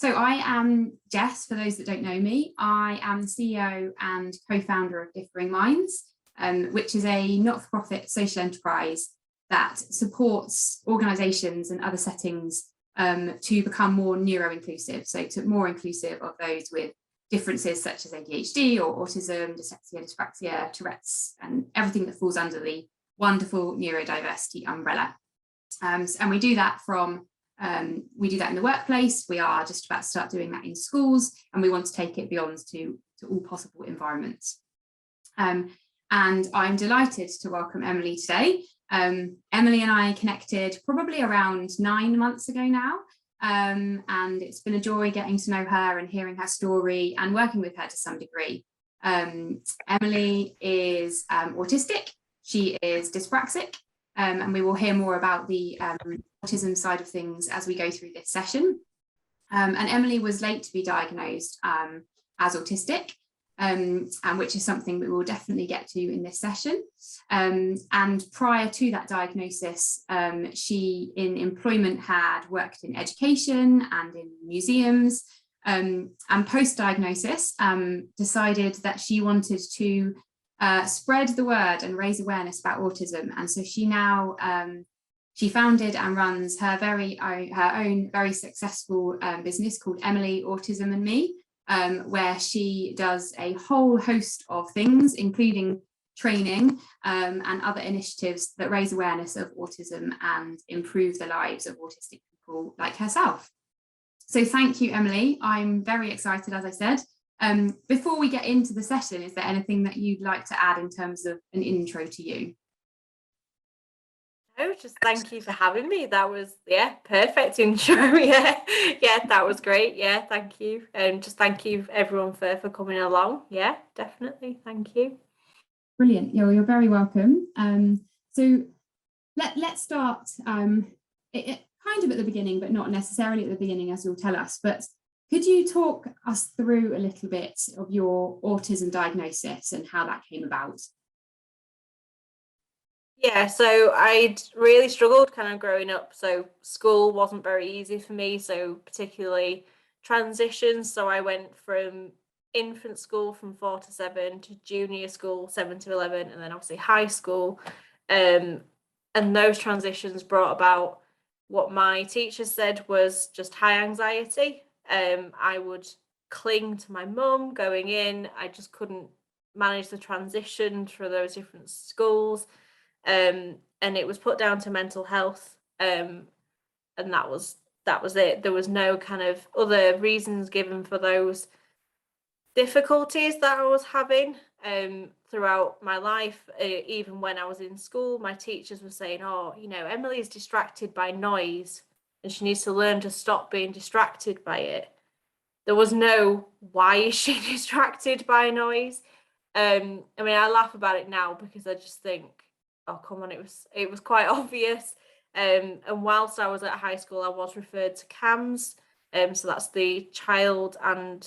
So I am Jess, for those that don't know me. I am the CEO and co-founder of Differing Minds, which is a not-for-profit social enterprise that supports organisations and other settings to become more neuro-inclusive, so to more inclusive of those with differences such as ADHD or autism, dyslexia, dyspraxia, Tourette's, and everything that falls under the wonderful neurodiversity umbrella. And we do that in the workplace. We are just about to start doing that in schools, and we want to take it beyond to all possible environments. And I'm delighted to welcome Emily today. Emily and I connected probably around 9 months ago now, and it's been a joy getting to know her and hearing her story and working with her to some degree. Emily is autistic, she is dyspraxic, and we will hear more about the autism side of things as we go through this session. And Emily was late to be diagnosed as autistic, and which is something we will definitely get to in this session. And prior to that diagnosis, she in employment had worked in education and in museums, and post-diagnosis decided that she wanted to spread the word and raise awareness about autism. And so she now she founded and runs her own very successful business called Emily, Autism and Me, where she does a whole host of things, including training and other initiatives that raise awareness of autism and improve the lives of autistic people like herself. So thank you, Emily. I'm very excited, as I said. Before we get into the session, is there anything that you'd like to add in terms of an intro to you? No, just thank you for having me. That was, perfect intro. That was great. Thank you. And just thank you everyone for coming along. Yeah, definitely. Thank you. Brilliant. You're very welcome. So let's start kind of at the beginning, but not necessarily at the beginning, as you'll tell us. But could you talk us through a little bit of your autism diagnosis and how that came about? Yeah, so I'd really struggled kind of growing up. So school wasn't very easy for me, so particularly transitions. So I went from infant school from 4 to 7 to junior school 7 to 11, and then obviously high school. And those transitions brought about what my teacher said was just high anxiety. I would cling to my mum going in. I just couldn't manage the transition through those different schools. And it was put down to mental health, and that was it. There was no kind of other reasons given for those difficulties that I was having throughout my life. Even when I was in school, my teachers were saying, oh, Emily is distracted by noise and she needs to learn to stop being distracted by it. There was no, why is she distracted by noise? I mean, I laugh about it now because I just think, oh, come on, it was quite obvious. And whilst I was at high school, I was referred to CAMS. So that's the child and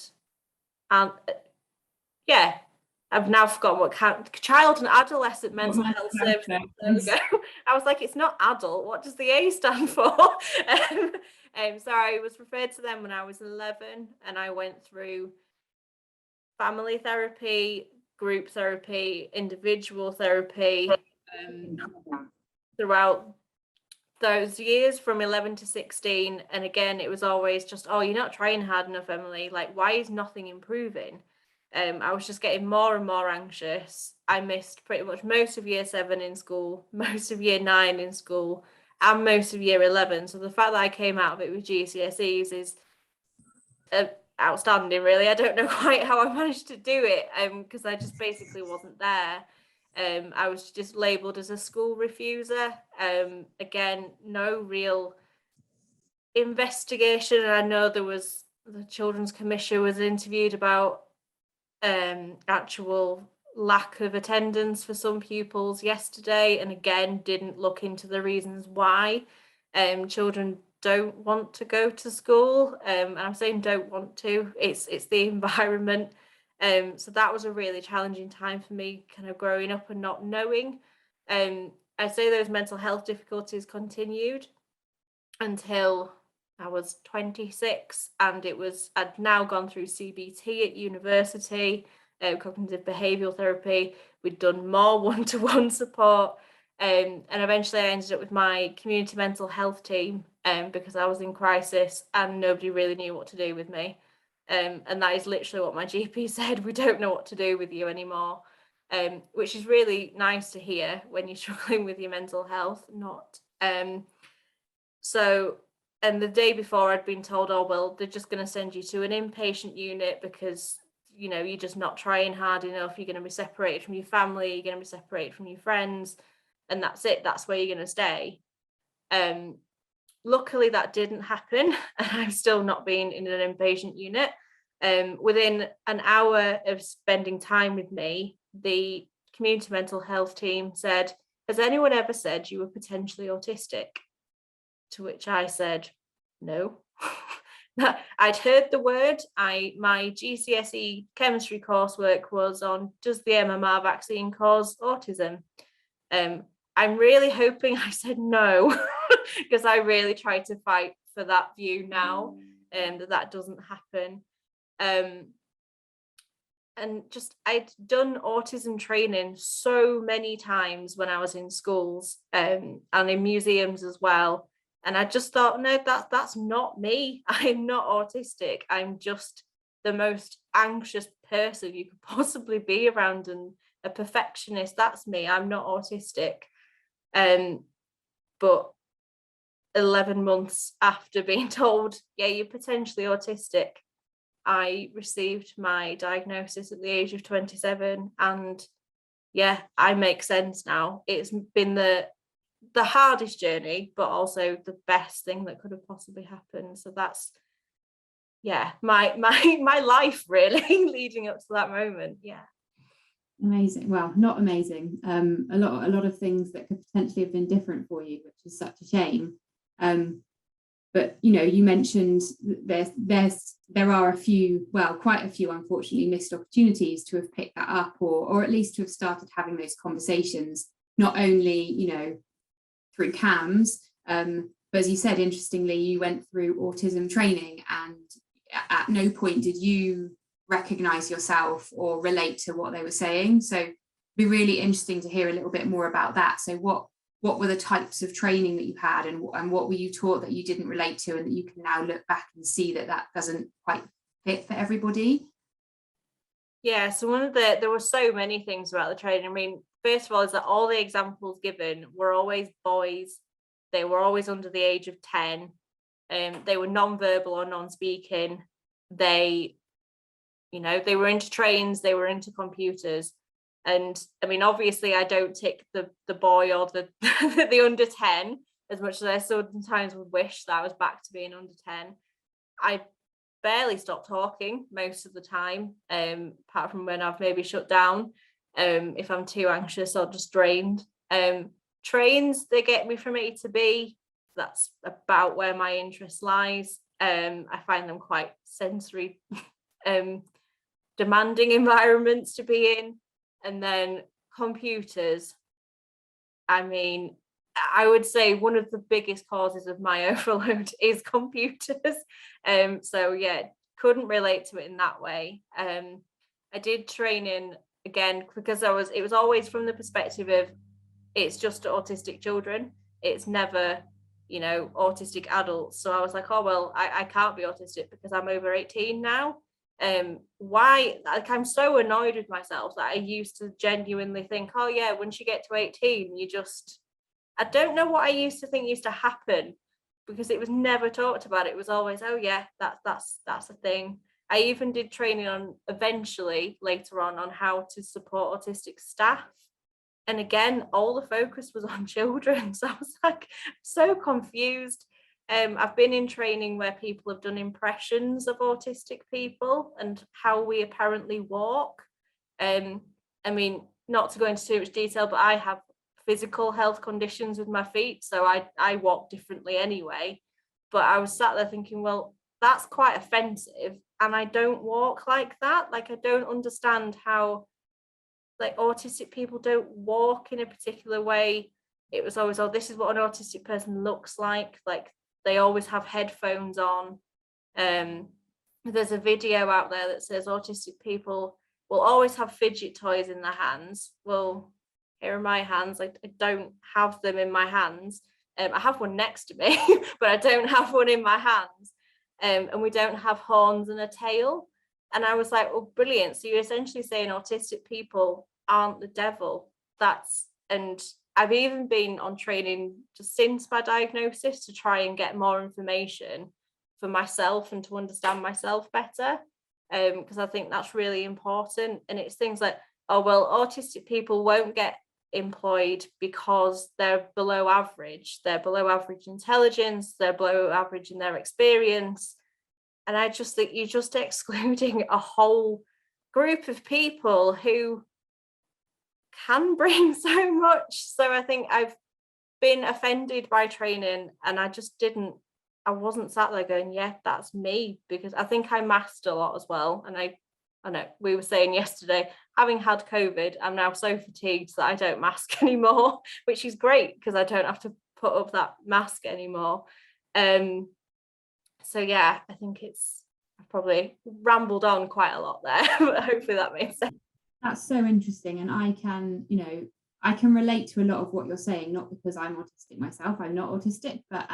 I've now forgotten what child and adolescent mental health services. There we go. I was like, it's not adult. What does the A stand for? So I was referred to them when I was 11, and I went through family therapy, group therapy, individual therapy throughout those years from 11 to 16. And again, it was always just, oh, you're not trying hard enough, Emily. Like, why is nothing improving? I was just getting more and more anxious. I missed pretty much most of year 7 in school, most of year 9 in school, and most of year 11. So the fact that I came out of it with GCSEs is outstanding, really. I don't know quite how I managed to do it, because I just basically wasn't there. I was just labelled as a school refuser. Again, no real investigation. And I know there was the Children's Commission was interviewed about actual lack of attendance for some pupils yesterday, and again didn't look into the reasons why children don't want to go to school. And I'm saying don't want to, it's the environment. So that was a really challenging time for me, kind of growing up and not knowing. I'd say those mental health difficulties continued until I was 26, and I'd now gone through CBT at university, cognitive behavioural therapy. We'd done more one-to-one support, and eventually I ended up with my community mental health team, because I was in crisis and nobody really knew what to do with me. And that is literally what my GP said: we don't know what to do with you anymore, which is really nice to hear when you're struggling with your mental health. Not so and the day before I'd been told, oh, well, they're just going to send you to an inpatient unit because, you're just not trying hard enough. You're going to be separated from your family. You're going to be separated from your friends. And that's it. That's where you're going to stay. Luckily, that didn't happen. And I'm still not being in an inpatient unit. Within an hour of spending time with me, the community mental health team said, has anyone ever said you were potentially autistic? To which I said, no. I'd heard the word. My GCSE chemistry coursework was on, does the MMR vaccine cause autism? I'm really hoping I said no, because I really try to fight for that view now, and that doesn't happen. And just, I'd done autism training so many times when I was in schools, and in museums as well. And I just thought, no, that's not me. I'm not autistic. I'm just the most anxious person you could possibly be around, and a perfectionist. That's me. I'm not autistic. But 11 months after being told, yeah, you're potentially autistic, I received my diagnosis at the age of 27, and yeah, I make sense now. It's been the hardest journey, but also the best thing that could have possibly happened. So that's, yeah, my life really leading up to that moment. Yeah. Amazing. Well, not amazing. A lot of things that could potentially have been different for you, which is such a shame. But you mentioned there are a few, well, quite a few, unfortunately, missed opportunities to have picked that up, or at least to have started having those conversations, not only through CAMS, but as you said, interestingly, you went through autism training, and at no point did you recognize yourself or relate to what they were saying. So it'd be really interesting to hear a little bit more about that. So what were the types of training that you had, and what were you taught that you didn't relate to, and that you can now look back and see that doesn't quite fit for everybody? Yeah, so there were so many things about the training. I mean, first of all, is that all the examples given were always boys. They were always under the age of 10. They were non-verbal or non-speaking. They were into trains, they were into computers. And I mean, obviously I don't tick the boy or the the under 10, as much as I sometimes would wish that I was back to being under 10. I barely stop talking most of the time, apart from when I've maybe shut down, if I'm too anxious or just drained. Trains, they get me from A to B. That's about where my interest lies. I find them quite sensory demanding environments to be in. And then computers, I mean, I would say one of the biggest causes of my overload is computers. So yeah, couldn't relate to it in that way. I did training again because it was always from the perspective of, it's just autistic children. It's never, autistic adults. So I was like, oh, well, I can't be autistic because I'm over 18 now. Why? Like, I'm so annoyed with myself that I used to genuinely think, oh yeah, once you get to 18, I don't know what I used to think used to happen, because it was never talked about. It was always, oh yeah, that's a thing. I even did training on, eventually later on how to support autistic staff. And again, all the focus was on children. So I was like, so confused. I've been in training where people have done impressions of autistic people and how we apparently walk. I mean, not to go into too much detail, but I have physical health conditions with my feet, so I walk differently anyway. But I was sat there thinking, well, that's quite offensive, and I don't walk like that. Like, I don't understand how, like, autistic people don't walk in a particular way. It was always, oh, this is what an autistic person looks like they always have headphones on. There's a video out there that says autistic people will always have fidget toys in their hands. Well, here are my hands. I don't have them in my hands. I have one next to me, but I don't have one in my hands. And we don't have horns and a tail. And I was like, well, brilliant. So you're essentially saying autistic people aren't the devil. And I've even been on training just since my diagnosis to try and get more information for myself and to understand myself better. Because I think that's really important. And it's things like, oh, well, autistic people won't get employed because they're below average. They're below average intelligence, they're below average in their experience. And I just think you're just excluding a whole group of people who can bring so much. So I think I've been offended by training, and I wasn't sat there going, yeah, that's me, because I think I masked a lot as well. And I know we were saying yesterday, having had COVID, I'm now so fatigued that I don't mask anymore, which is great because I don't have to put up that mask anymore. So yeah, I think I've probably rambled on quite a lot there, but hopefully that makes sense. That's so interesting. And I can relate to a lot of what you're saying, not because I'm autistic myself. I'm not autistic, but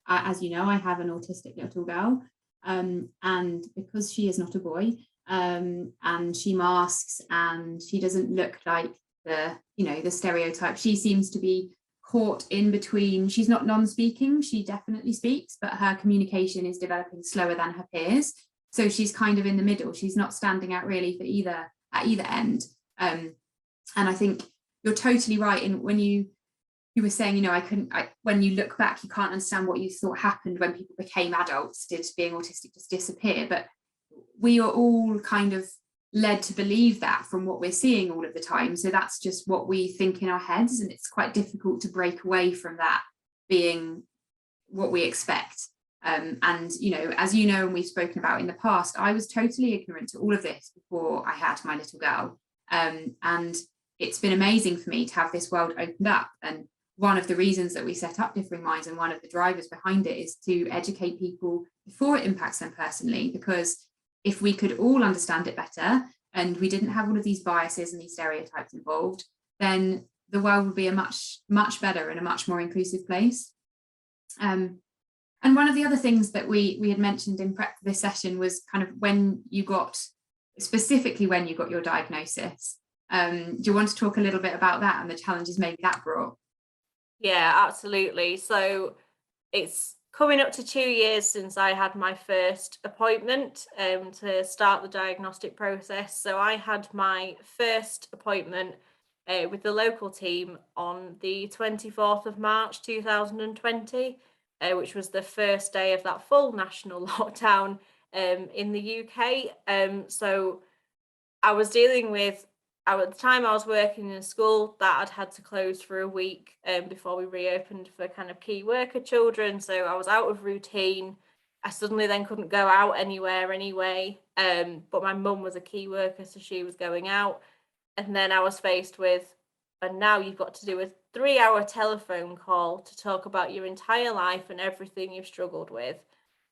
as you know, I have an autistic little girl. And because she is not a boy, and she masks and she doesn't look like the stereotype, she seems to be caught in between. She's not non-speaking, she definitely speaks, but her communication is developing slower than her peers. So she's kind of in the middle. She's not standing out really at either end. And I think you're totally right. And when you were saying, when you look back, you can't understand what you thought happened when people became adults. Did being autistic just disappear? But we are all kind of led to believe that from what we're seeing all of the time. So that's just what we think in our heads, and it's quite difficult to break away from that being what we expect. And as you know, and we've spoken about in the past, I was totally ignorant to all of this before I had my little girl. And it's been amazing for me to have this world opened up. And one of the reasons that we set up Differing Minds, and one of the drivers behind it, is to educate people before it impacts them personally. Because if we could all understand it better and we didn't have all of these biases and these stereotypes involved, then the world would be a much, much better and a much more inclusive place. And one of the other things that we had mentioned in prep for this session was kind of when you got your diagnosis. Do you want to talk a little bit about that and the challenges maybe that brought? Yeah, absolutely. So it's coming up to 2 years since I had my first appointment to start the diagnostic process. So I had my first appointment with the local team on the 24th of March 2020, which was the first day of that full national lockdown in the UK. So I was dealing with, at the time I was working in a school that had to close for a week before we reopened for kind of key worker children. So I was out of routine. I suddenly then couldn't go out anywhere anyway. But my mum was a key worker, so she was going out. And then I was faced with, and now you've got to do a 3-hour telephone call to talk about your entire life and everything you've struggled with.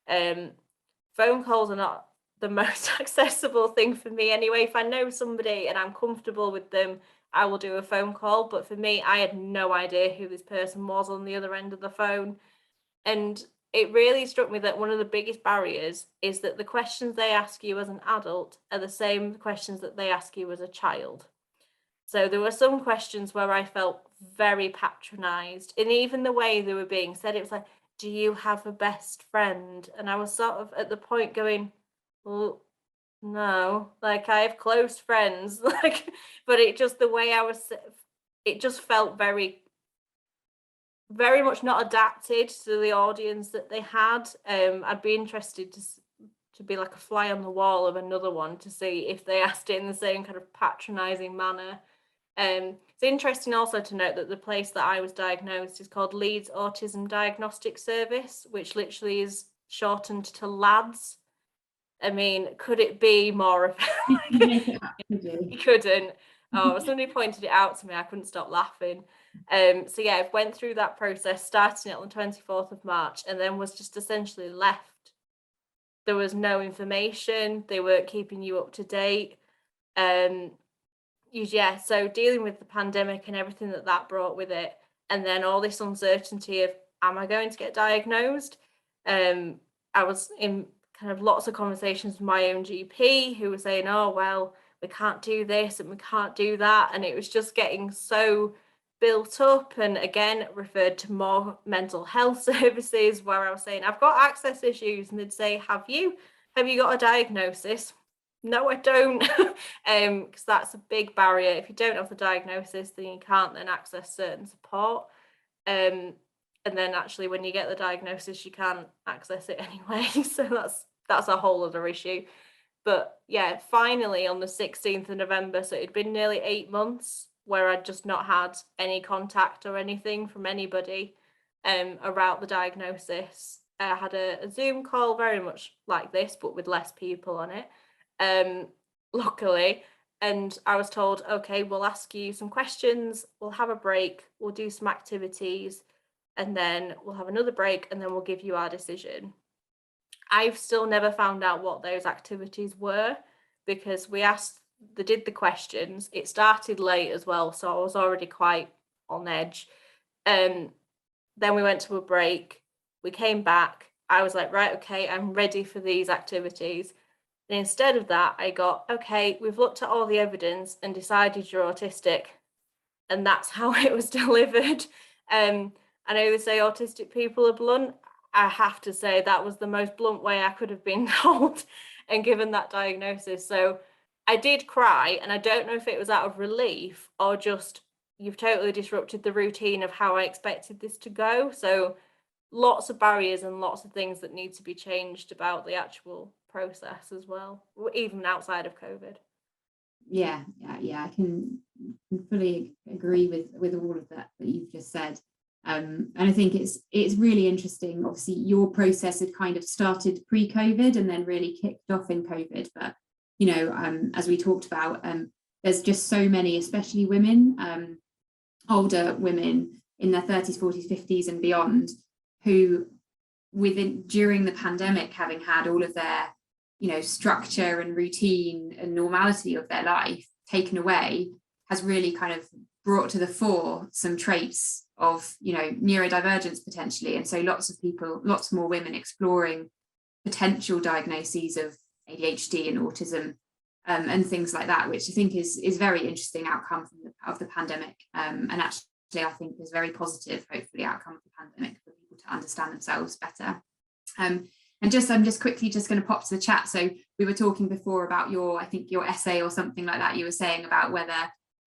Phone calls are not the most accessible thing for me anyway. If I know somebody and I'm comfortable with them, I will do a phone call. But for me, I had no idea who this person was on the other end of the phone. And it really struck me that one of the biggest barriers is that the questions they ask you as an adult are the same questions that they ask you as a child. So there were some questions where I felt very patronized, and even the way they were being said, it was like, do you have a best friend? And I was sort of at the point going, well, no, like I have close friends, like, but it just, the way it just felt very, very much not adapted to the audience that they had. I'd be interested to be like a fly on the wall of another one to see if they asked it in the same kind of patronizing manner. It's interesting also to note that the place that I was diagnosed is called Leeds Autism Diagnostic Service, which literally is shortened to LADS. I mean, could it be more? You couldn't. Oh, somebody pointed it out to me. I couldn't stop laughing. So yeah, I went through that process, starting it on the 24th of March, and then was just essentially left. There was no information. They weren't keeping you up to date. Yeah, so dealing with the pandemic and everything that brought with it, and then all this uncertainty of, am I going to get diagnosed? I was in kind of lots of conversations with my own GP, who was saying, oh, well, we can't do this and we can't do that. And it was just getting so built up, and again, referred to more mental health services, where I was saying, I've got access issues. And they'd say, have you got a diagnosis? No, I don't. Because that's a big barrier. If you don't have the diagnosis, then you can't then access certain support. And then actually when you get the diagnosis, you can't access it anyway. So that's a whole other issue. But yeah, finally on the 16th of November, so it'd been nearly 8 months where I'd just not had any contact or anything from anybody around the diagnosis. I had a Zoom call very much like this, but with less people on it, luckily. And I was told, okay, we'll ask you some questions, we'll have a break, we'll do some activities, and then we'll have another break, and then we'll give you our decision. I've still never found out what those activities were, because they did the questions. It started late as well, so I was already quite on edge. Then we went to a break. We came back. I was like, right, okay, I'm ready for these activities. And instead of that, I got, okay, we've looked at all the evidence and decided you're autistic. And that's how it was delivered. I know they say autistic people are blunt. I have to say that was the most blunt way I could have been told and given that diagnosis. So I did cry, and I don't know if it was out of relief or just, you've totally disrupted the routine of how I expected this to go. So lots of barriers and lots of things that need to be changed about the actual process as well, even outside of COVID. Yeah, I can fully agree with all of that you've just said. And I think it's really interesting. Obviously, your process had kind of started pre-COVID and then really kicked off in COVID. But as we talked about, there's just so many, especially women, older women in their 30s, 40s, 50s, and beyond, who during the pandemic, having had all of their structure and routine and normality of their life taken away, has really kind of brought to the fore some traits of neurodivergence potentially. And so lots more women exploring potential diagnoses of ADHD and autism, and things like that, which I think is very interesting outcome of the pandemic, and actually I think is very positive, hopefully, outcome of the pandemic for people to understand themselves better. And I'm just quickly going to pop to the chat. So we were talking before about your essay or something like that. You were saying about whether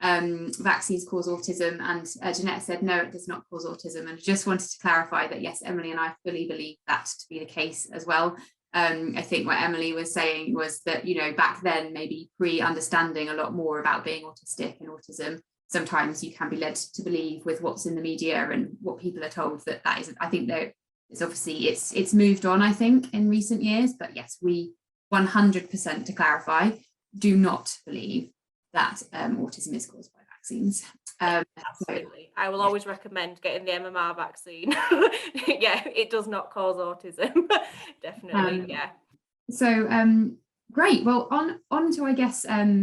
vaccines cause autism, and Jeanette said no, it does not cause autism. And I just wanted to clarify that yes, Emily and I fully believe that to be the case as well. I think what Emily was saying was that back then, maybe pre-understanding a lot more about being autistic and autism, sometimes you can be led to believe with what's in the media and what people are told that isn't. I think that it's obviously it's moved on, I think, in recent years, but yes, we 100%, to clarify, do not believe that autism is caused by vaccines. Absolutely. I will always recommend getting the MMR vaccine. Yeah, it does not cause autism. Definitely. Yeah. So great. Well, on to, I guess, a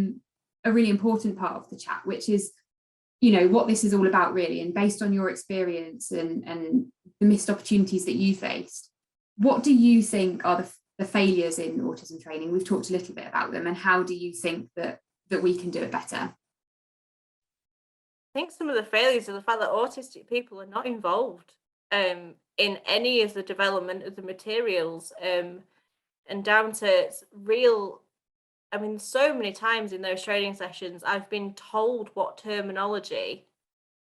really important part of the chat, which is what this is all about, really, and based on your experience and the missed opportunities that you faced, what do you think are the failures in autism training? We've talked a little bit about them, and how do you think that we can do it better? I think some of the failures are the fact that autistic people are not involved in any of the development of the materials, and down to real. I mean, so many times in those training sessions, I've been told what terminology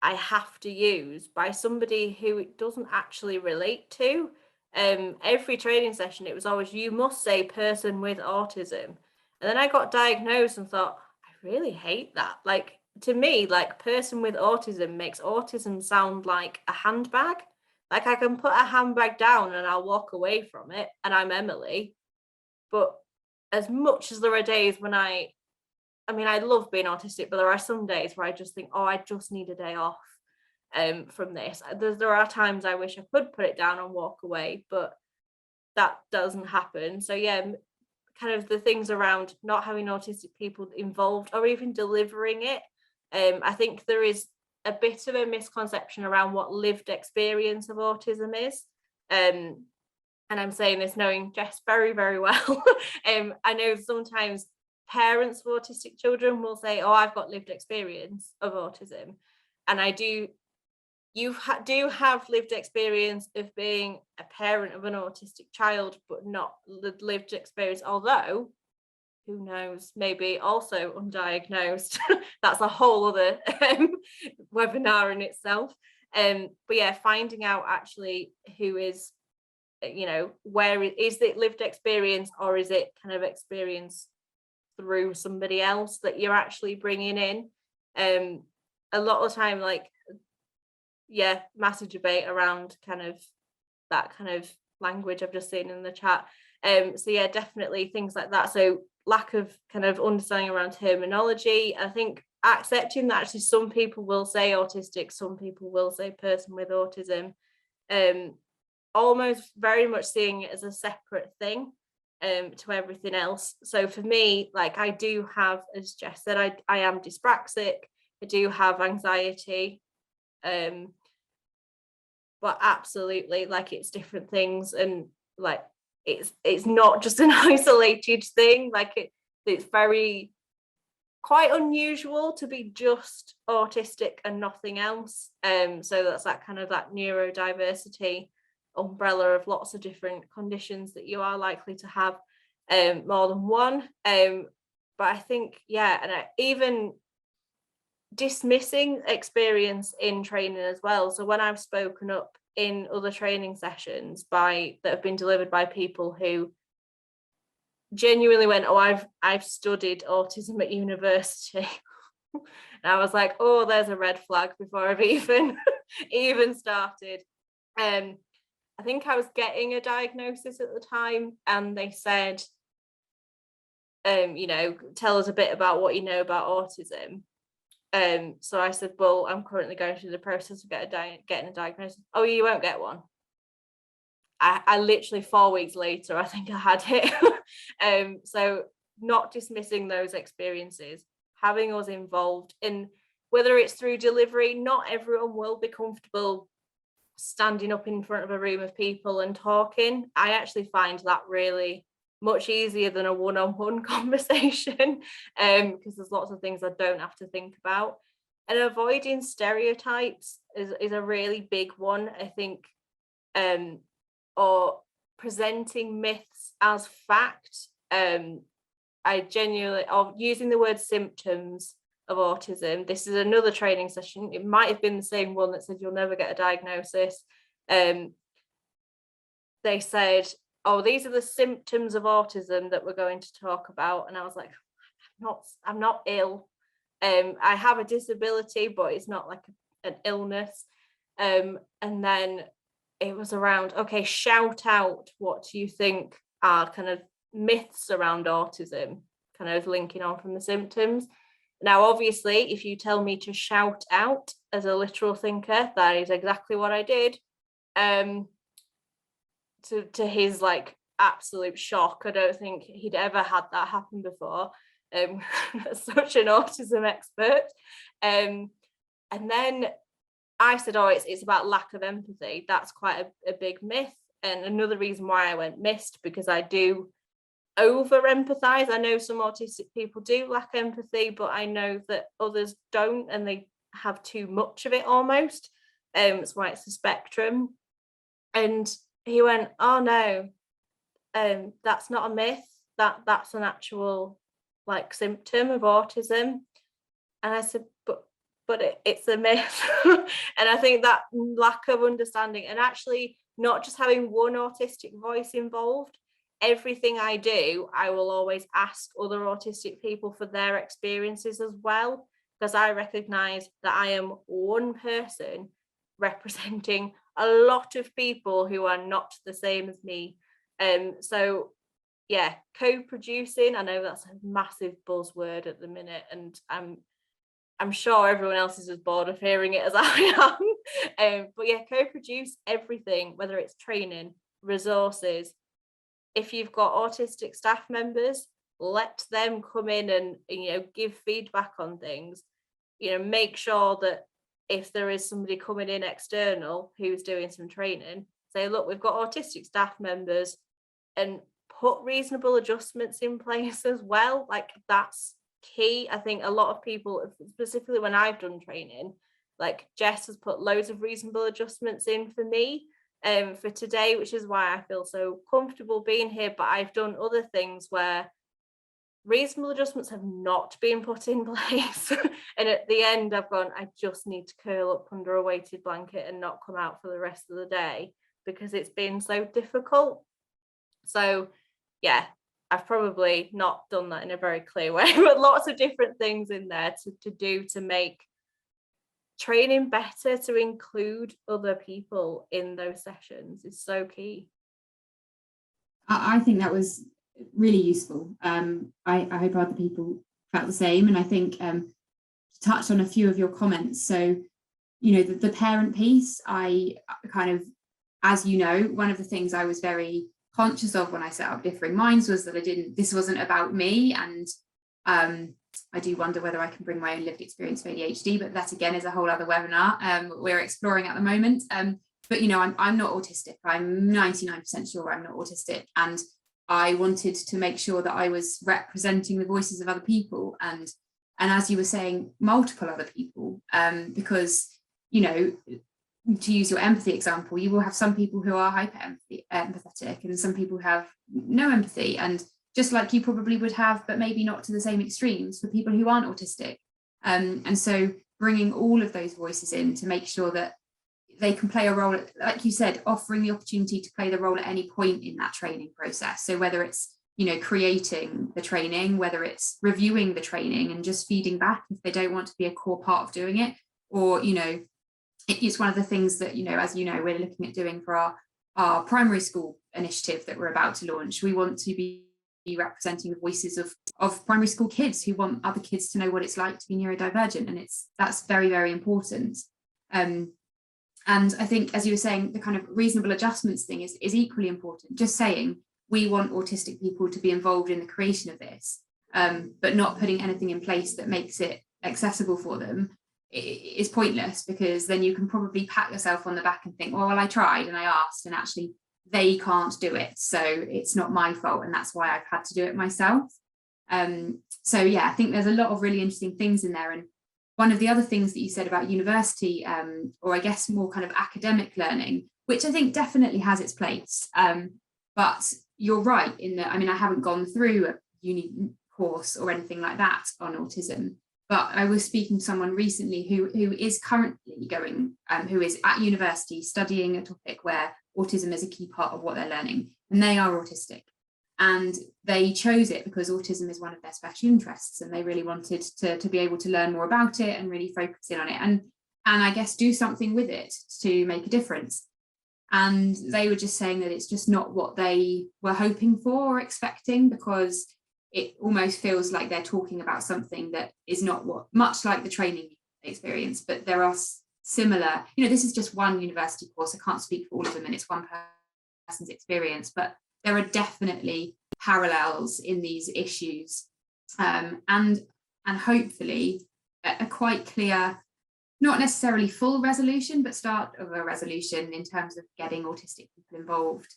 I have to use by somebody who it doesn't actually relate to. Every training session, it was always, you must say person with autism. And then I got diagnosed and thought, I really hate that. Like, to me, like, person with autism makes autism sound like a handbag. Like, I can put a handbag down and I'll walk away from it and I'm Emily. But as much as there are days when I love being autistic, but there are some days where I just think, oh, I just need a day off. from this. There are times I wish I could put it down and walk away, but that doesn't happen. So yeah, kind of the things around not having autistic people involved or even delivering it. I think there is a bit of a misconception around what lived experience of autism is. And I'm saying this knowing Jess very, very well. I know sometimes parents of autistic children will say, oh, I've got lived experience of autism. And I do, do have lived experience of being a parent of an autistic child, but not lived experience, although who knows, maybe also undiagnosed. That's a whole other webinar in itself. But yeah, finding out actually who is, where is it lived experience, or is it kind of experience through somebody else that you're actually bringing in. A lot of the time, like, yeah, massive debate around kind of that kind of language I've just seen in the chat. So yeah, definitely things like that. So lack of kind of understanding around terminology. I think accepting that actually some people will say autistic, some people will say person with autism. Almost very much seeing it as a separate thing to everything else. So for me, like, I do have, as Jess said, I am dyspraxic, I do have anxiety, but absolutely, like, it's different things, and like it's not just an isolated thing. Like it's very quite unusual to be just autistic and nothing else. So that's that kind of that neurodiversity umbrella of lots of different conditions that you are likely to have more than one. But I think, yeah, and even dismissing experience in training as well. So when I've spoken up in other training sessions that have been delivered by people who genuinely went, oh, I've studied autism at university. And I was like, oh, there's a red flag before I've even started. I think I was getting a diagnosis at the time, and they said, tell us a bit about what you know about autism. So I said, well, I'm currently going through the process of getting a diagnosis. Oh, you won't get one. I literally 4 weeks later, I think I had it. So not dismissing those experiences, having us involved in, whether it's through delivery, not everyone will be comfortable standing up in front of a room of people and talking. I actually find that really much easier than a one-on-one conversation, because there's lots of things I don't have to think about. And avoiding stereotypes is a really big one, I think, or presenting myths as fact. I genuinely, or using the word symptoms of autism. This is another training session. It might have been the same one that said you'll never get a diagnosis. They said, oh, these are the symptoms of autism that we're going to talk about. And I was like, I'm not ill. I have a disability, but it's not like an illness. And then it was around, okay, shout out what you think are kind of myths around autism, kind of linking on from the symptoms. Now, obviously, if you tell me to shout out as a literal thinker, that is exactly what I did. To his like absolute shock, I don't think he'd ever had that happen before. Such an autism expert. And then I said, oh, it's about lack of empathy. That's quite a big myth. And another reason why I went missed, because I do over empathize. I know some autistic people do lack empathy, but I know that others don't, and they have too much of it almost. That's why it's a spectrum. And he went, oh no, that's not a myth, that's an actual like symptom of autism. And I said, but it's a myth. And I think that lack of understanding, and actually not just having one autistic voice involved, everything I do, I will always ask other autistic people for their experiences as well, because I recognize that I am one person representing a lot of people who are not the same as me. So yeah, co-producing, I know that's a massive buzzword at the minute, and I'm I'm sure everyone else is as bored of hearing it as I am. But yeah, co-produce everything, whether it's training, resources. If you've got autistic staff members, let them come in and give feedback on things. Make sure that if there is somebody coming in external who's doing some training, say, look, we've got autistic staff members, and put reasonable adjustments in place as well. Like, that's key. I think a lot of people, specifically when I've done training, like Jess has put loads of reasonable adjustments in for me for today, which is why I feel so comfortable being here. But I've done other things where reasonable adjustments have not been put in place. And at the end, I've gone, I just need to curl up under a weighted blanket and not come out for the rest of the day because it's been so difficult. So yeah, I've probably not done that in a very clear way, but lots of different things in there to do to make training better, to include other people in those sessions is so key. I think that was really useful. I hope other people felt the same. And I think to touch on a few of your comments. So, the parent piece, I kind of, as you know, one of the things I was very conscious of when I set up Differing Minds was that this wasn't about me. And I do wonder whether I can bring my own lived experience of ADHD, but that again is a whole other webinar we're exploring at the moment. But I'm not autistic. I'm 99% sure I'm not autistic, and I wanted to make sure that I was representing the voices of other people, and as you were saying, multiple other people, because to use your empathy example, you will have some people who are hyper empathetic and some people have no empathy, and just like you probably would have, but maybe not to the same extremes, for people who aren't autistic. And so bringing all of those voices in to make sure that they can play a role, like you said, offering the opportunity to play the role at any point in that training process. So whether it's, creating the training, whether it's reviewing the training and just feeding back if they don't want to be a core part of doing it, or, it's one of the things that, as we're looking at doing for our primary school initiative that we're about to launch. We want to be representing the voices of primary school kids who want other kids to know what it's like to be neurodivergent, and that's very, very important. And I think, as you were saying, the kind of reasonable adjustments thing is equally important. Just saying we want autistic people to be involved in the creation of this, but not putting anything in place that makes it accessible for them is pointless, because then you can probably pat yourself on the back and think, well, I tried and I asked, and actually they can't do it, so it's not my fault, and that's why I've had to do it myself. So yeah, I think there's a lot of really interesting things in there. And one of the other things that you said about university, or I guess more kind of academic learning, which I think definitely has its place, but you're right in that, I haven't gone through a uni course or anything like that on autism, but I was speaking to someone recently who is currently going, who is at university studying a topic where autism is a key part of what they're learning, and they are autistic. And they chose it because autism is one of their special interests, and they really wanted to be able to learn more about it and really focus in on it, and I guess do something with it to make a difference. And they were just saying that it's just not what they were hoping for or expecting, because it almost feels like they're talking about something that is not much like the training experience, but there are similar, this is just one university course, I can't speak for all of them, and it's one person's experience, but there are definitely parallels in these issues, and hopefully a quite clear, not necessarily full resolution, but start of a resolution in terms of getting autistic people involved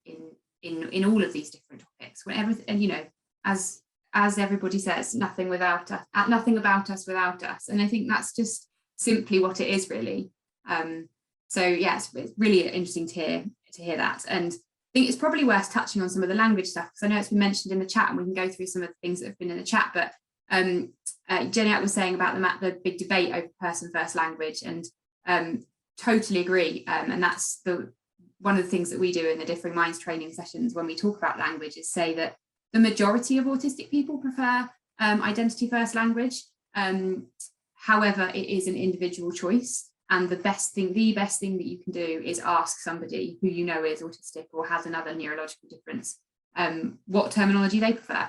in all of these different topics. And as everybody says, nothing about us without us, and I think that's just simply what it is, really. So yeah, it's really interesting to hear that. And I think it's probably worth touching on some of the language stuff, because I know it's been mentioned in the chat, and we can go through some of the things that have been in the chat. But Jenny was saying about the big debate over person first language, and totally agree. And that's one of the things that we do in the Differing Minds training sessions when we talk about language, is say that the majority of autistic people prefer identity first language. However, it is an individual choice. And the best thing that you can do is ask somebody who is autistic or has another neurological difference what terminology they prefer.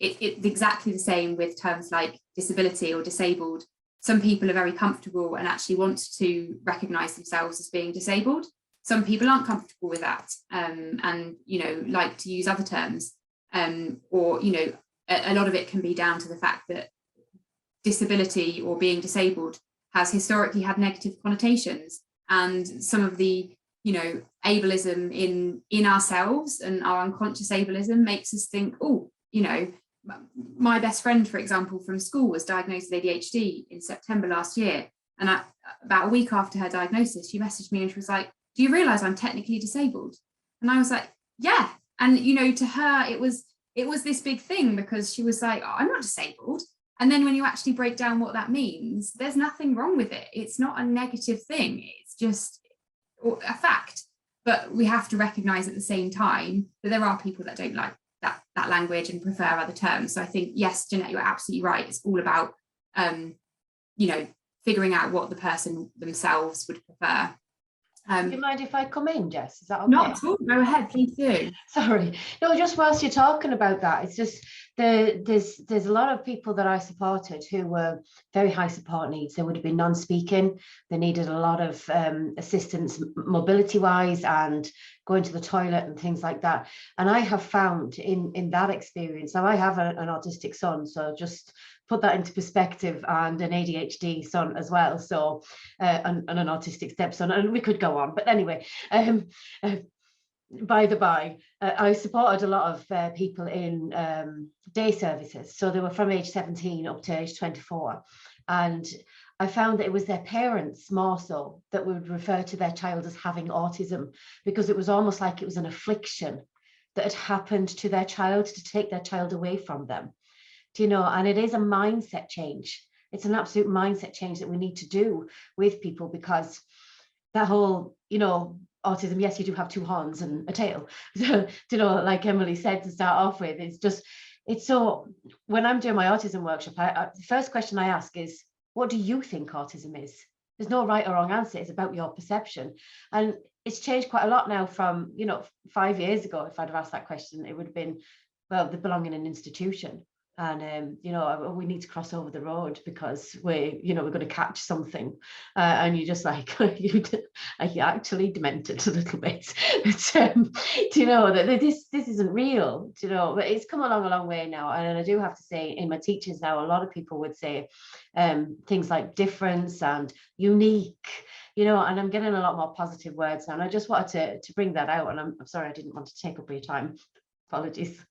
It's exactly the same with terms like disability or disabled, some people are very comfortable and actually want to recognise themselves as being disabled. Some people aren't comfortable with that, and like to use other terms, or a lot of it can be down to the fact that disability or being disabled has historically had negative connotations, and some of the ableism in ourselves and our unconscious ableism makes us think, my best friend, for example, from school was diagnosed with ADHD in September last year, and about a week after her diagnosis, she messaged me and she was like, "Do you realise I'm technically disabled?" And I was like, "Yeah." And to her it was this big thing, because she was like, "Oh, I'm not disabled." And then when you actually break down what that means, there's nothing wrong with it. It's not a negative thing. It's just a fact. But we have to recognise at the same time that there are people that don't like that language and prefer other terms. So I think, yes, Jeanette, you're absolutely right. It's all about, figuring out what the person themselves would prefer. Do you mind if I come in, Jess? Is that okay? Not at all. Go ahead, please do. Sorry. No, just whilst you're talking about that, it's just there's a lot of people that I supported who were very high support needs. They would have been non-speaking. They needed a lot of assistance mobility-wise and going to the toilet and things like that. And I have found in that experience, now I have an autistic son, so just put that into perspective, and an ADHD son as well, so and an autistic stepson, and we could go on, but anyway, by the by, I supported a lot of people in day services, so they were from age 17 up to age 24, and I found that it was their parents more so that would refer to their child as having autism, because it was almost like it was an affliction that had happened to their child to take their child away from them. And it is a mindset change. It's an absolute mindset change that we need to do with people, because that whole, autism, yes, you do have two horns and a tail. So, like Emily said to start off with, it's so, when I'm doing my autism workshop, the first question I ask is, what do you think autism is? There's no right or wrong answer. It's about your perception. And it's changed quite a lot now from, 5 years ago. If I'd have asked that question, it would have been, well, they belong in an institution. And we need to cross over the road because we're going to catch something, and you're just like, you actually demented a little bit. But that this isn't real. But it's come along a long way now, and I do have to say, in my teachings now, a lot of people would say things like difference and unique, and I'm getting a lot more positive words now, and I just wanted to bring that out, and I'm sorry I didn't want to take up your time. Apologies.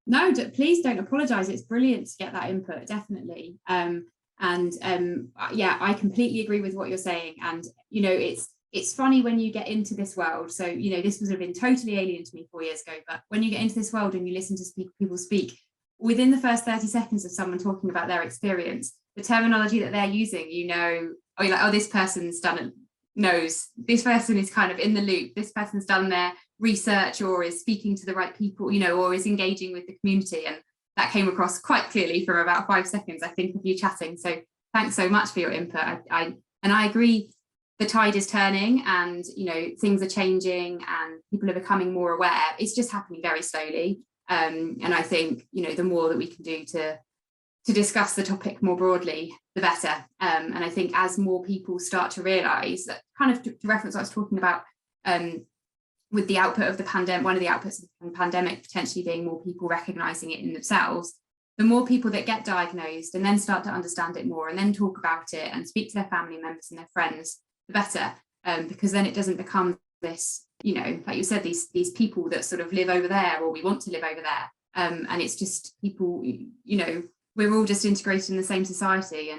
No, please don't apologise. It's brilliant to get that input, definitely. Yeah, I completely agree with what you're saying. And, it's funny when you get into this world. So, this would have been totally alien to me 4 years ago. But when you get into this world and you listen to people speak, within the first 30 seconds of someone talking about their experience, the terminology that they're using, you're like, oh, this person's knows, this person is kind of in the loop, this person's done their research or is speaking to the right people, or is engaging with the community. And that came across quite clearly from about 5 seconds, I think, of you chatting. So thanks so much for your input. I agree, the tide is turning, and things are changing and people are becoming more aware. It's just happening very slowly, and I think the more that we can do to discuss the topic more broadly, the better. And I think as more people start to realise that, kind of to reference what I was talking about, with the output of the pandemic, one of the outputs of the pandemic potentially being more people recognising it in themselves, the more people that get diagnosed and then start to understand it more and then talk about it and speak to their family members and their friends, the better. Because then it doesn't become this, like you said, these people that sort of live over there, or we want to live over there. And it's just people, we're all just integrated in the same society,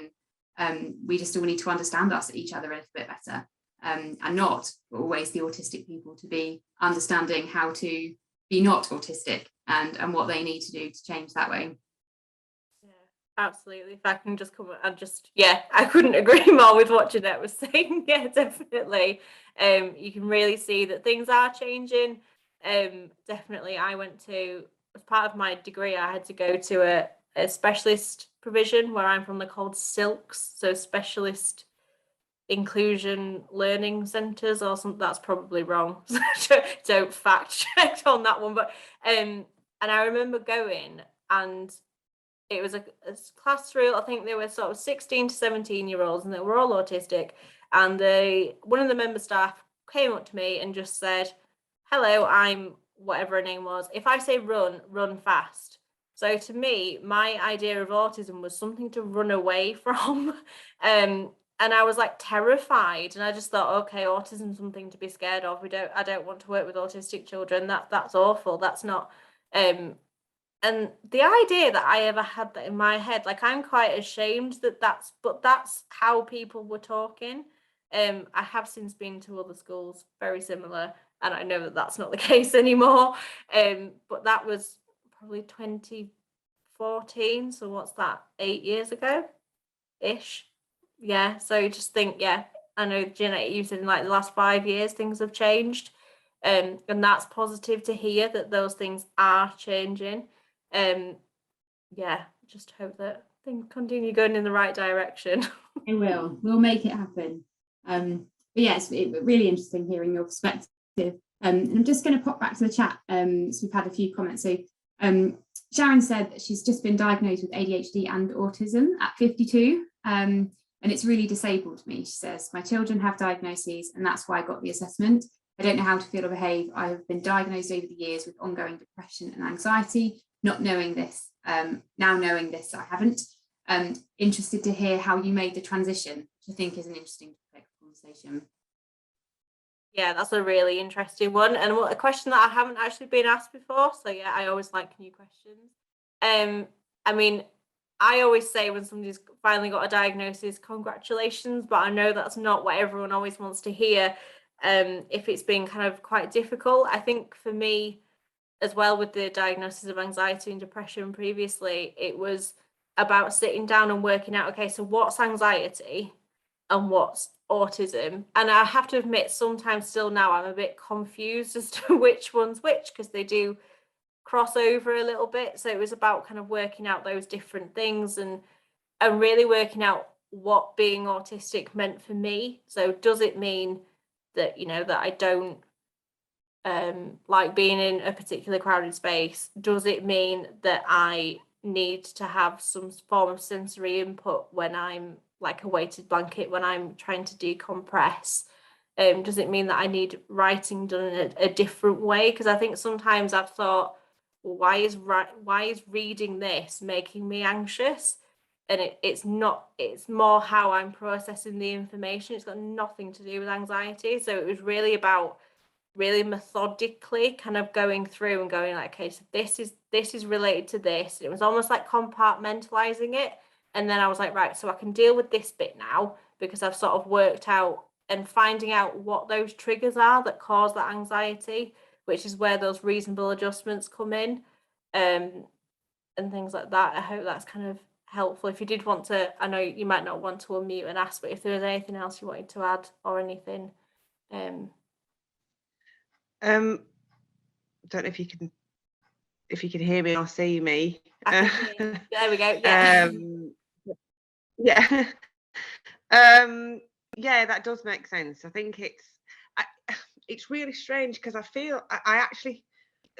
and we just all need to understand each other a little bit better. And not always the autistic people to be understanding how to be not autistic and what they need to do to change that way. Yeah, absolutely. If I can just come and I couldn't agree more with what Jeanette was saying. Yeah, definitely. You can really see that things are changing. Definitely, I went to, as part of my degree, I had to go to a specialist provision where I'm from. They're called SILCs, so specialist inclusion learning centres or something. That's probably wrong. Don't fact check on that one. But and I remember going, and it was a class through, I think they were sort of 16 to 17-year-olds, and they were all autistic. And one of the member staff came up to me and just said, hello, I'm whatever her name was. If I say run, run fast. So to me, my idea of autism was something to run away from. And I was like terrified. And I just thought, okay, autism is something to be scared of. I don't want to work with autistic children. That's awful. That's not and the idea that I ever had that in my head, like, I'm quite ashamed that's how people were talking. I have since been to other schools very similar, and I know that that's not the case anymore. But that was probably 2014. So what's that? 8 years ago ish. Yeah. So you just think, yeah, I know, Jeanette, you said in like the last 5 years things have changed. And that's positive to hear that those things are changing. Yeah, just hope that things continue going in the right direction. It will. We'll make it happen. But yeah, it's really interesting hearing your perspective. And I'm just going to pop back to the chat. So we've had a few comments. So Sharon said that she's just been diagnosed with ADHD and autism at 52. And it's really disabled me. She says, my children have diagnoses, and that's why I got the assessment. I don't know how to feel or behave. I have been diagnosed over the years with ongoing depression and anxiety. Not knowing this, now knowing this, I haven't. Interested to hear how you made the transition, which I think is an interesting topic of conversation. Yeah, that's a really interesting one, and a question that I haven't actually been asked before. So yeah, I always like new questions. I mean, I always say when somebody's finally got a diagnosis, congratulations, but I know that's not what everyone always wants to hear. If it's been kind of quite difficult, I think for me as well, with the diagnosis of anxiety and depression previously, it was about sitting down and working out, okay, so what's anxiety and what's autism? And I have to admit, sometimes still now I'm a bit confused as to which one's which, because they do cross over a little bit. So it was about kind of working out those different things and really working out what being autistic meant for me. So does it mean that, you know, that I don't like being in a particular crowded space? Does it mean that I need to have some form of sensory input when I'm like a weighted blanket, when I'm trying to decompress? Does it mean that I need writing done in a different way? Because I think sometimes I've thought, well, why is reading this making me anxious? And it's not, it's more how I'm processing the information. It's got nothing to do with anxiety. So it was really about really methodically kind of going through and going like, okay, so this is related to this. And it was almost like compartmentalizing it. And then I was like, right, so I can deal with this bit now, because I've sort of worked out and finding out what those triggers are that cause that anxiety, which is where those reasonable adjustments come in, and things like that. I hope that's kind of helpful. If you did want to, I know you might not want to unmute and ask, but if there was anything else you wanted to add or anything. Don't know if you can hear me or see me. I can hear. There we go. Yeah. Yeah. Yeah, that does make sense. I think it's really strange, because I actually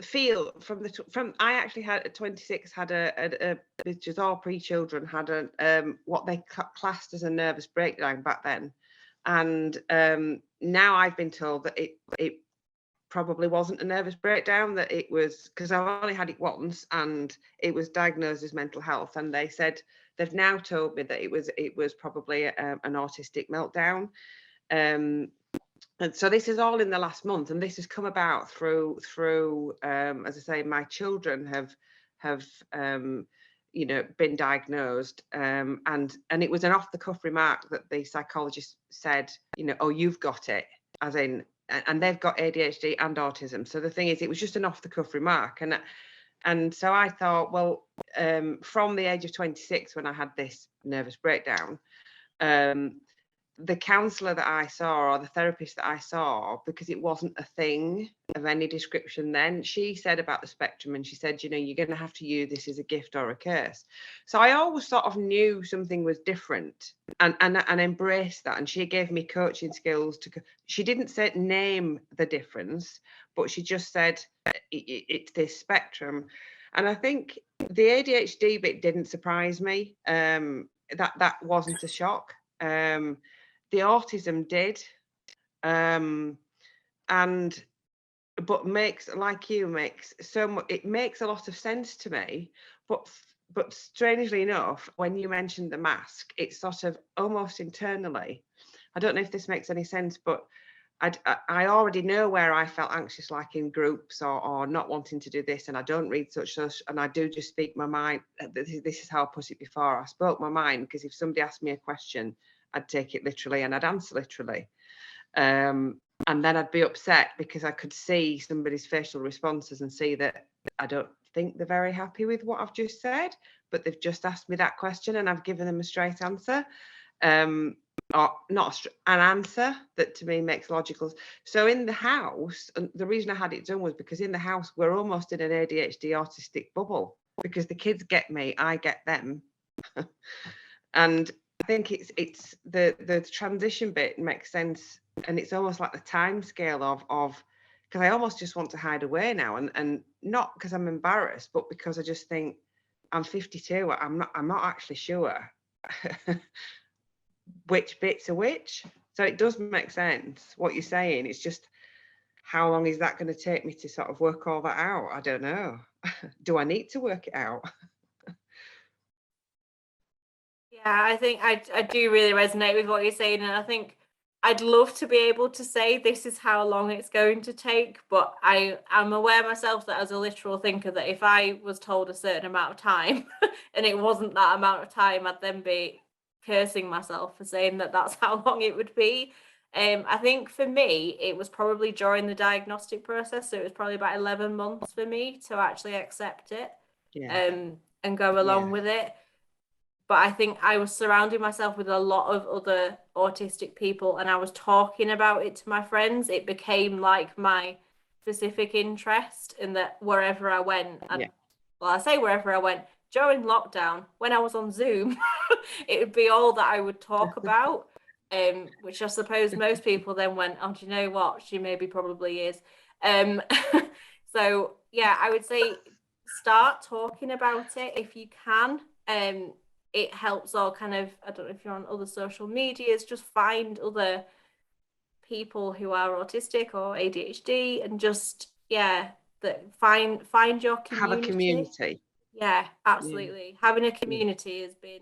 feel I actually had at 26 had a with all pre-children had a what they classed as a nervous breakdown back then, and now I've been told that it probably wasn't a nervous breakdown, that it was, because I've only had it once and it was diagnosed as mental health, and they said they've now told me that it was probably an autistic meltdown. And so this is all in the last month, and this has come about through as I say, my children have you know, been diagnosed, and it was an off-the-cuff remark that the psychologist said, you know, oh, you've got it, as in, and they've got ADHD and autism. So the thing is, it was just an off-the-cuff remark, and so I thought, well, from the age of 26, when I had this nervous breakdown, the counsellor that I saw, or the therapist that I saw, because it wasn't a thing of any description then, she said about the spectrum, and she said, you know, you're going to have to use this as a gift or a curse. So I always sort of knew something was different, and embraced that. And she gave me coaching skills she didn't say name the difference, but she just said it's this spectrum. And I think the ADHD bit didn't surprise me. That wasn't a shock. The autism did. But makes, like you, makes so much, it makes a lot of sense to me. But strangely enough, when you mentioned the mask, it's sort of almost internally, I don't know if this makes any sense, but I already know where I felt anxious, like in groups or not wanting to do this, and I don't read such, and I do just speak my mind. This is how I put it before. I spoke my mind, because if somebody asked me a question, I'd take it literally and I'd answer literally. And then I'd be upset because I could see somebody's facial responses and see that I don't think they're very happy with what I've just said, but they've just asked me that question and I've given them a straight answer. Or not an answer that to me makes logical. So in the house, and the reason I had it done was because in the house we're almost in an ADHD autistic bubble, because the kids get me, I get them. And I think it's the transition bit makes sense, and it's almost like the time scale of because I almost just want to hide away now, and not because I'm embarrassed, but because I just think I'm 52, I'm not actually sure which bits are which. So it does make sense what you're saying. It's just, how long is that going to take me to sort of work all that out? I don't know. Do I need to work it out? Yeah, I think I do really resonate with what you're saying, and I think I'd love to be able to say this is how long it's going to take, but I'm aware myself that as a literal thinker, that if I was told a certain amount of time and it wasn't that amount of time, I'd then be cursing myself for saying that that's how long it would be. I think for me, it was probably during the diagnostic process, so it was probably about 11 months for me to actually accept it, and go along with it. But I think I was surrounding myself with a lot of other autistic people, and I was talking about it to my friends. It became like my specific interest, in that wherever I went, well, I say wherever I went, during lockdown, when I was on Zoom, it would be all that I would talk about, which I suppose most people then went, oh, do you know what? She maybe probably is. So, yeah, I would say start talking about it if you can. It helps all kind of, I don't know if you're on other social medias, just find other people who are autistic or ADHD, and just, find your community. Have a community. Yeah, absolutely. Yeah. Having a community has been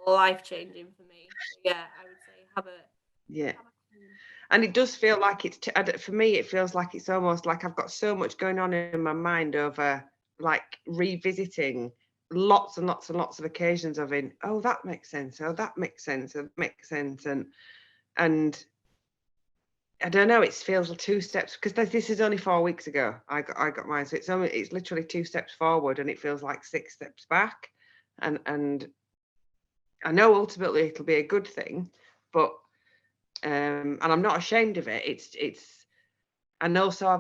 life-changing for me. So, I would say have a and it does feel like it's, for me, it feels like it's almost like I've got so much going on in my mind over like revisiting lots and lots and lots of occasions of oh, that makes sense, oh, that makes sense, that makes sense, and I don't know, it feels 2 steps, because this is only 4 weeks ago I got mine, so it's literally 2 steps forward, and it feels like 6 steps back, and I know ultimately it'll be a good thing, but and I'm not ashamed of it. It's and also I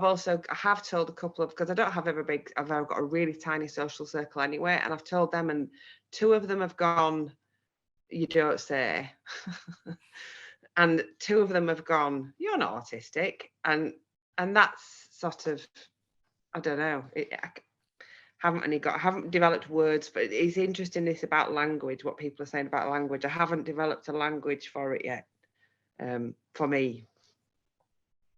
have told a couple of, because I don't have I've got a really tiny social circle anyway, and I've told them, and 2 of them have gone, you don't say. And 2 of them have gone, you're not autistic, and that's sort of, I don't know, I haven't developed words, but it's interesting, this about language, what people are saying about language. I haven't developed a language for it yet, for me.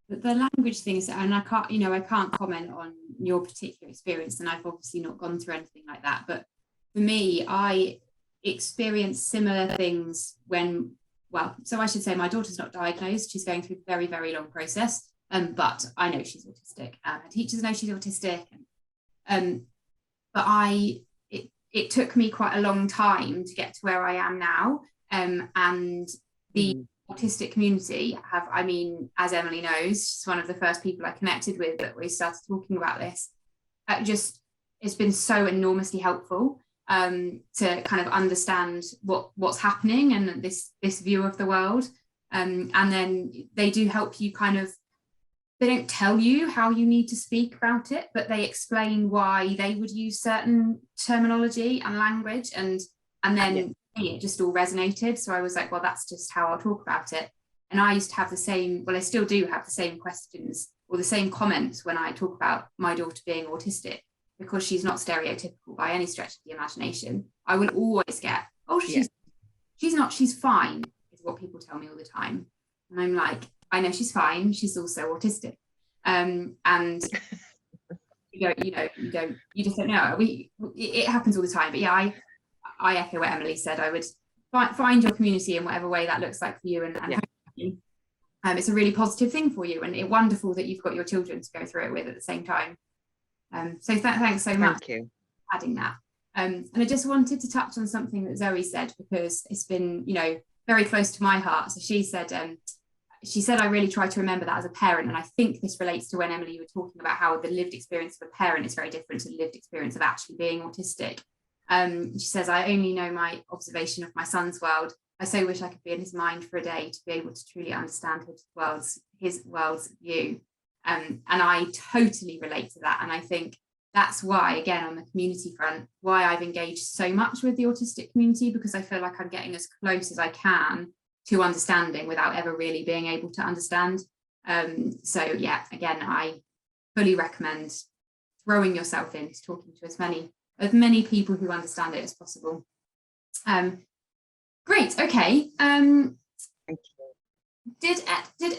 The language thing is, and I can't comment on your particular experience, and I've obviously not gone through anything like that, but for me, I experienced similar things so I should say my daughter's not diagnosed. She's going through a very, very long process, but I know she's autistic, and her teachers know she's autistic, but it took me quite a long time to get to where I am now, and the autistic community as Emily knows, she's one of the first people I connected with that we started talking about this. It's been so enormously helpful to kind of understand what's happening and this view of the world, and then they do help you they don't tell you how you need to speak about it, but they explain why they would use certain terminology and language, and then it just all resonated. So I was like, well, that's just how I'll talk about it. And I used to have I still do have the same questions or the same comments when I talk about my daughter being autistic, because she's not stereotypical by any stretch of the imagination, I will always get, oh, she's not, she's fine, is what people tell me all the time. And I'm like, I know she's fine, she's also autistic. And you just don't know. It happens all the time. But yeah, I echo what Emily said. I would find your community in whatever way that looks like for you, and it's a really positive thing for you, and it's wonderful that you've got your children to go through it with at the same time. So thanks so much for adding that. And I just wanted to touch on something that Zoe said, because it's been, very close to my heart. So she said, I really try to remember that as a parent. And I think this relates to when, Emily, you were talking about how the lived experience of a parent is very different to the lived experience of actually being autistic. She says, I only know my observation of my son's world. I so wish I could be in his mind for a day to be able to truly understand his world's view. And I totally relate to that. And I think that's why, again, on the community front, why I've engaged so much with the autistic community, because I feel like I'm getting as close as I can to understanding without ever really being able to understand. So yeah, again, I fully recommend throwing yourself into talking to as many people who understand it as possible. Great. Okay. Thank you. Did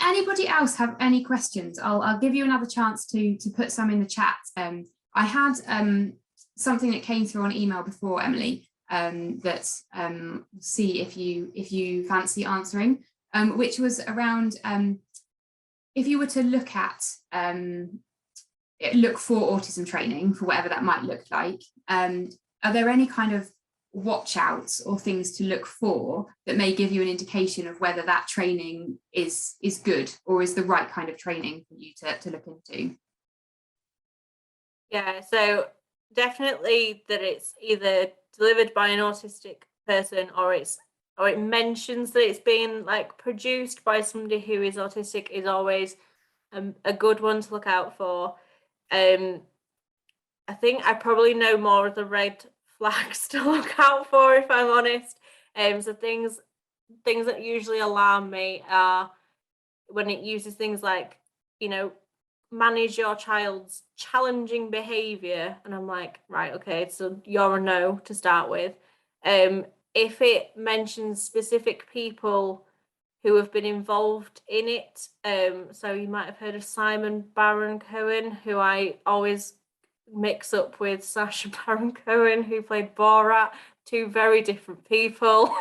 anybody else have any questions? I'll give you another chance to put some in the chat. I had something that came through on email before, Emily, that see if you fancy answering, which was around if you were to look for autism training, for whatever that might look like, are there any kind of watch outs or things to look for that may give you an indication of whether that training is good or is the right kind of training for you to look into? Yeah, so definitely that it's either delivered by an autistic person or it mentions that it's being like produced by somebody who is autistic is always a good one to look out for. I think I probably know more of the red flags to look out for, if I'm honest. So things that usually alarm me are when it uses things like, manage your child's challenging behavior, and I'm like, right, okay, so you're a no to start with. If it mentions specific people who have been involved in it, so you might have heard of Simon Baron Cohen, who I always mix up with Sacha Baron Cohen, who played Borat. Two very different people.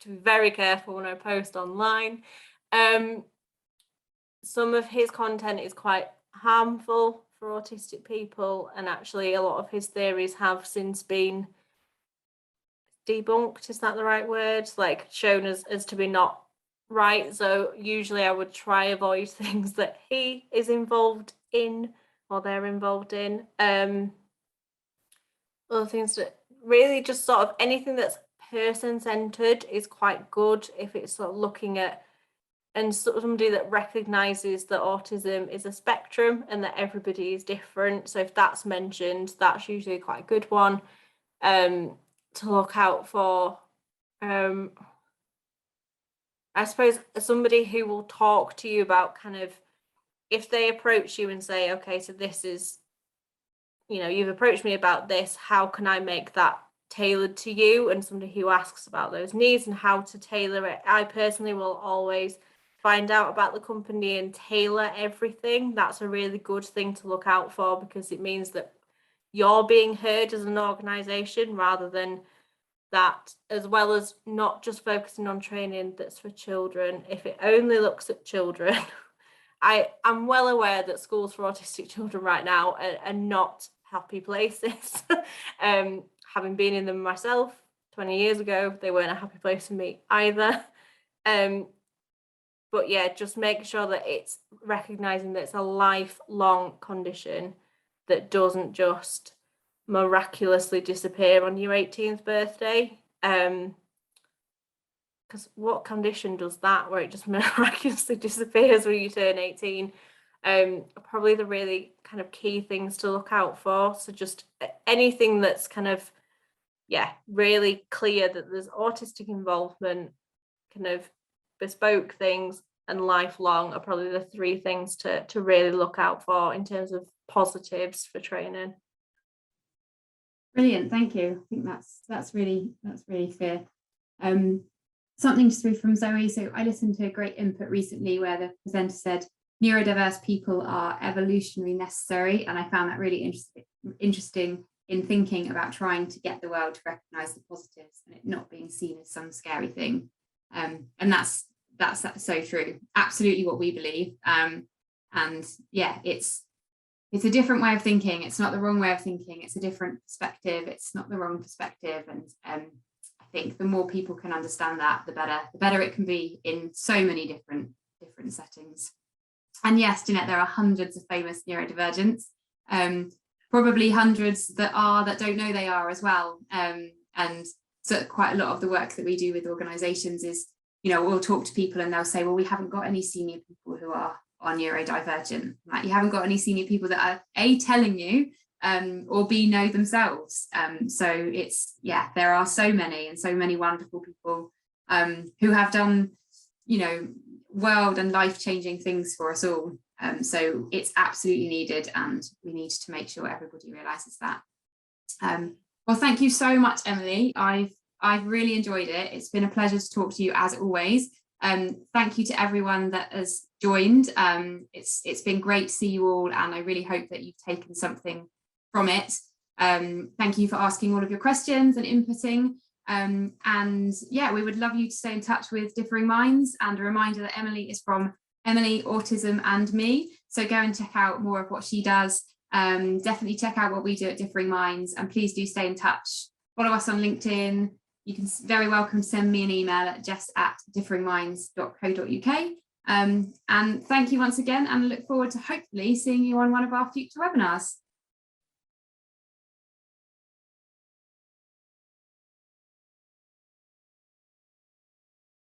To be very careful when I post online. Some of his content is quite harmful for autistic people, and actually a lot of his theories have since been debunked, is that the right word? Like shown as to be not right. So usually I would try avoid things that he is involved in or they're involved in. Other things that really just sort of anything that's person-centered is quite good if it's sort of looking at and somebody that recognizes that autism is a spectrum and that everybody is different. So if that's mentioned, that's usually quite a good one to look out for. I suppose somebody who will talk to you about kind of, if they approach you and say, okay, so this is, you've approached me about this, how can I make that tailored to you? And somebody who asks about those needs and how to tailor it. I personally will always find out about the company and tailor everything. That's a really good thing to look out for, because it means that you're being heard as an organization rather than that, as well as not just focusing on training that's for children. If it only looks at children, I'm well aware that schools for autistic children right now are not happy places. Having been in them myself 20 years ago, they weren't a happy place for me either. But yeah, just make sure that it's recognizing that it's a lifelong condition that doesn't just miraculously disappear on your 18th birthday. Because what condition does that, where it just miraculously disappears when you turn 18? Probably the really kind of key things to look out for. So just anything that's kind of, really clear that there's autistic involvement, kind of bespoke things, and lifelong are probably the three things to really look out for in terms of positives for training. Brilliant, thank you. I think that's really clear. Something just through from Zoe. So I listened to a great input recently where the presenter said neurodiverse people are evolutionarily necessary, and I found that really interesting in thinking about trying to get the world to recognise the positives and it not being seen as some scary thing. And that's so true. Absolutely what we believe. And yeah, it's a different way of thinking. It's not the wrong way of thinking. It's a different perspective. It's not the wrong perspective. And I think the more people can understand that, the better it can be in so many different settings. And yes, Jeanette, there are hundreds of famous neurodivergents, probably hundreds that don't know they are as well. And so quite a lot of the work that we do with organisations is, we'll talk to people and they'll say, well, we haven't got any senior people who are neurodivergent. Like, you haven't got any senior people that are A, telling you, or B, know themselves. So it's, there are so many wonderful people who have done, world and life-changing things for us all. So it's absolutely needed, and we need to make sure everybody realises that. Well, thank you so much, Emily. I've really enjoyed it. It's been a pleasure to talk to you as always. Thank you to everyone that has joined. It's been great to see you all, and I really hope that you've taken something from it. Thank you for asking all of your questions and inputting. And yeah, we would love you to stay in touch with Differing Minds, and a reminder that Emily is from Emily, Autism and Me. So go and check out more of what she does. Definitely check out what we do at Differing Minds, and please do stay in touch. Follow us on LinkedIn. You can very welcome send me an email at jess@differingminds.co.uk. And thank you once again, and look forward to hopefully seeing you on one of our future webinars.